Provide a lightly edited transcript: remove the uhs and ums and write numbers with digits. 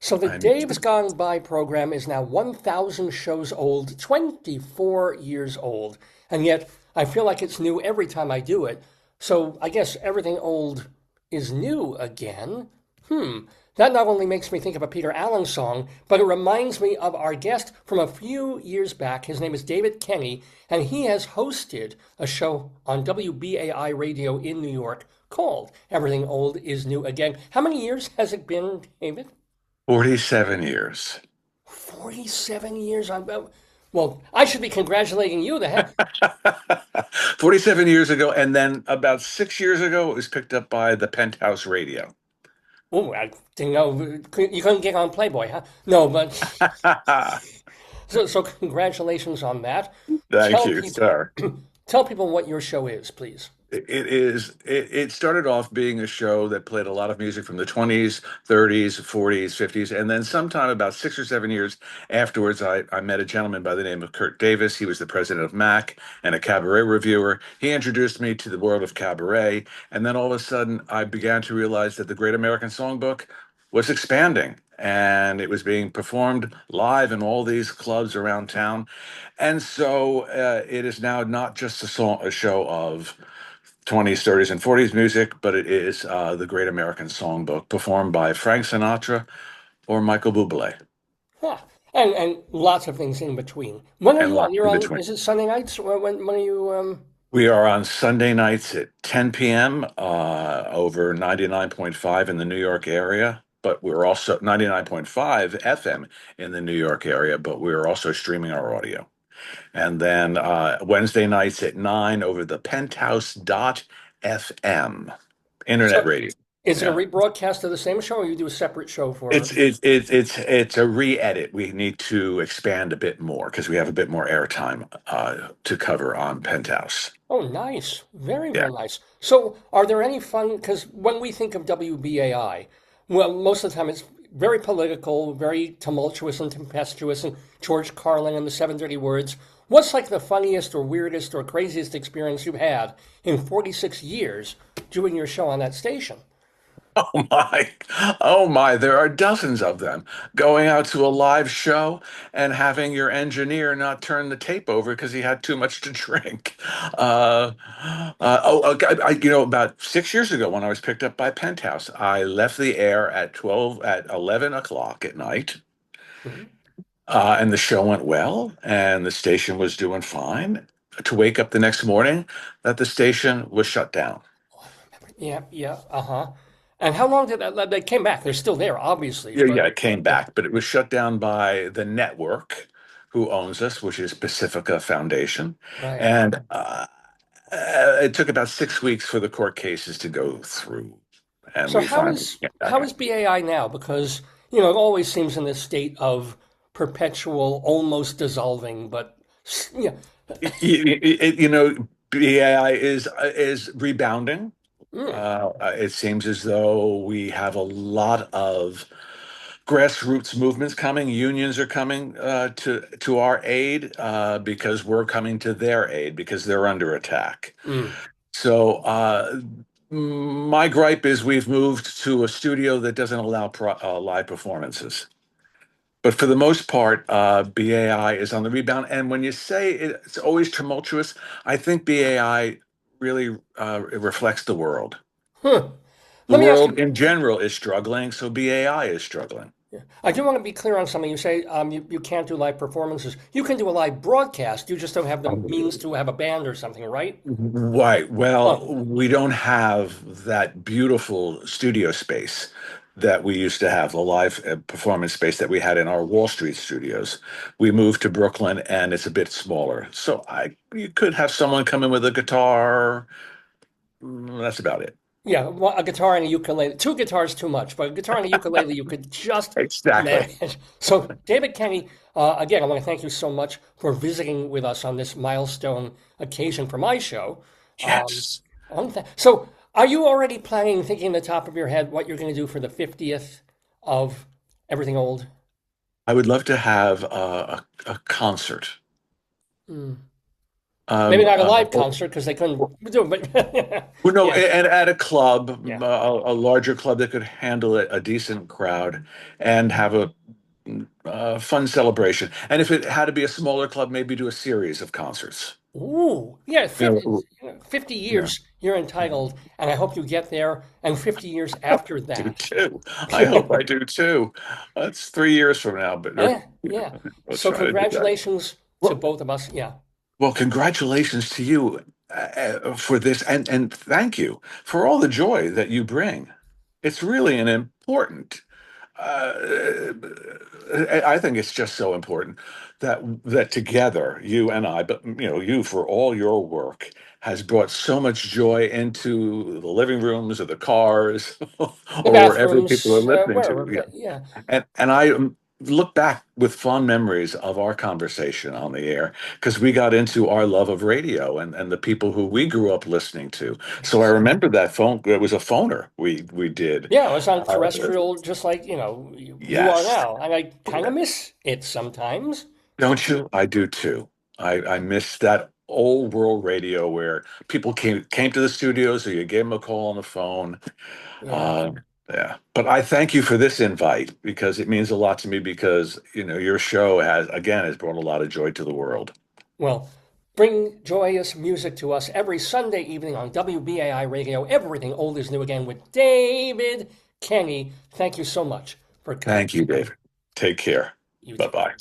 So the I'm Dave's Gone By program is now 1,000 shows old, 24 years old. And yet I feel like it's new every time I do it. So I guess everything old is new again. That not only makes me think of a Peter Allen song, but it reminds me of our guest from a few years back. His name is David Kenny, and he has hosted a show on WBAI radio in New York called Everything Old is New Again. How many years has it been, David? 47 years. 47 years. Well, I should be congratulating you. The heck. 47 years ago, and then about 6 years ago, it was picked up by the Penthouse Radio. Oh, I didn't know you couldn't get on Playboy, huh? No, but so congratulations on that. Thank Tell you, people sir. tell people what your show is, please. It started off being a show that played a lot of music from the 20s, 30s, 40s, 50s, and then sometime about 6 or 7 years afterwards, I met a gentleman by the name of Kurt Davis. He was the president of Mac and a cabaret reviewer. He introduced me to the world of cabaret, and then all of a sudden I began to realize that the Great American Songbook was expanding. And it was being performed live in all these clubs around town. And so it is now not just a show of 20s, 30s, and 40s music, but it is the Great American Songbook performed by Frank Sinatra or Michael Bublé, Huh. And lots of things in between. When are and you on? lots You're in on, between. is it Sunday nights? When are you We are on Sunday nights at 10 p.m. Over 99.5 in the New York area, but we're also 99.5 FM in the New York area, but we're also streaming our audio. And then Wednesday nights at 9 over the Penthouse dot FM internet so radio. is it a Yeah. rebroadcast of the same show or you do a separate show for It's it's a re-edit. We need to expand a bit more because we have a bit more airtime to cover on Penthouse. Oh, nice. Very, Yeah. very nice. So, are there any fun? Because when we think of WBAI, well, most of the time it's very political, very tumultuous and tempestuous, and George Carlin and the 730 words. What's like the funniest or weirdest or craziest experience you've had in 46 years doing your show on that station? Oh my, oh my, there are dozens of them. Going out to a live show and having your engineer not turn the tape over because he had too much to drink. About 6 years ago when I was picked up by Penthouse, I left the air at 11 o'clock at night. Mhm. And the show went well, and the station was doing fine. To wake up the next morning, that the station was shut down. Yeah, yeah, uh-huh. And how long did that, they came back? They're still there, obviously, Yeah, but yeah, it came yeah, back, but it was shut down by the network who owns us, which is Pacifica Foundation. right. And it took about 6 weeks for the court cases to go through, and So we finally get back how on. is BAI now? Because, it always seems in this state of perpetual, almost dissolving, but yeah. BAI is rebounding. Mm. It seems as though we have a lot of grassroots movements coming. Unions are coming to our aid because we're coming to their aid because they're under attack. Mm. So my gripe is we've moved to a studio that doesn't allow live performances. But for the most part, BAI is on the rebound. And when you say it's always tumultuous, I think BAI really it reflects the world. Huh. The Let me ask world you, in general is struggling, so BAI is struggling. I do want to be clear on something. You say you can't do live performances. You can do a live broadcast. You just don't have the means to have a band or something, right? Right. Well, Oh, we don't have that beautiful studio space that we used to have, the live performance space that we had in our Wall Street studios. We moved to Brooklyn and it's a bit smaller. So you could have someone come in with a guitar. That's about it. yeah, well, a guitar and a ukulele. Two guitars too much, but a guitar and a ukulele you could just Exactly. manage. So, David Kenny, again, I want to thank you so much for visiting with us on this milestone occasion for my show. Um, Yes. so, are you already planning, thinking at the top of your head, what you're going to do for the 50th of Everything Old? I would love to have a concert. Mm. Maybe Um, not a uh, live concert because they couldn't do it, but well, no, yeah, and at a club, yeah. a larger club that could handle a decent crowd and have a fun celebration. And if it had to be a smaller club, maybe do a series of concerts. Ooh, yeah, You 50, know, 50 yeah. years you're entitled, and I hope you get there, and 50 years after Do that. too. I hope I do too. That's 3 years from now, but Yeah. we'll So try to do that. congratulations to Well, both of us. Yeah. well, congratulations to you for this, and thank you for all the joy that you bring. It's really an important. I think it's just so important that together, you and I, but you for all your work has brought so much joy into the living rooms or the cars The or wherever people are bathrooms, listening wherever, to. Yeah. but yeah. And I look back with fond memories of our conversation on the air because we got into our love of radio and the people who we grew up listening to. So I Yes. remember that phone. It was a phoner we did. Yeah, I was on Uh, terrestrial just like, you are yes. now. And I kind of miss it sometimes. Don't you? I do too. I miss that old world radio where people came to the studios or you gave them a call on the phone. Yeah. Uh, yeah. But I thank you for this invite because it means a lot to me because, your show has brought a lot of joy to the world. Well, bring joyous music to us every Sunday evening on WBAI Radio. Everything old is new again with David Kenny. Thank you so much for coming. Thank you, David. Take care. You too. Bye-bye.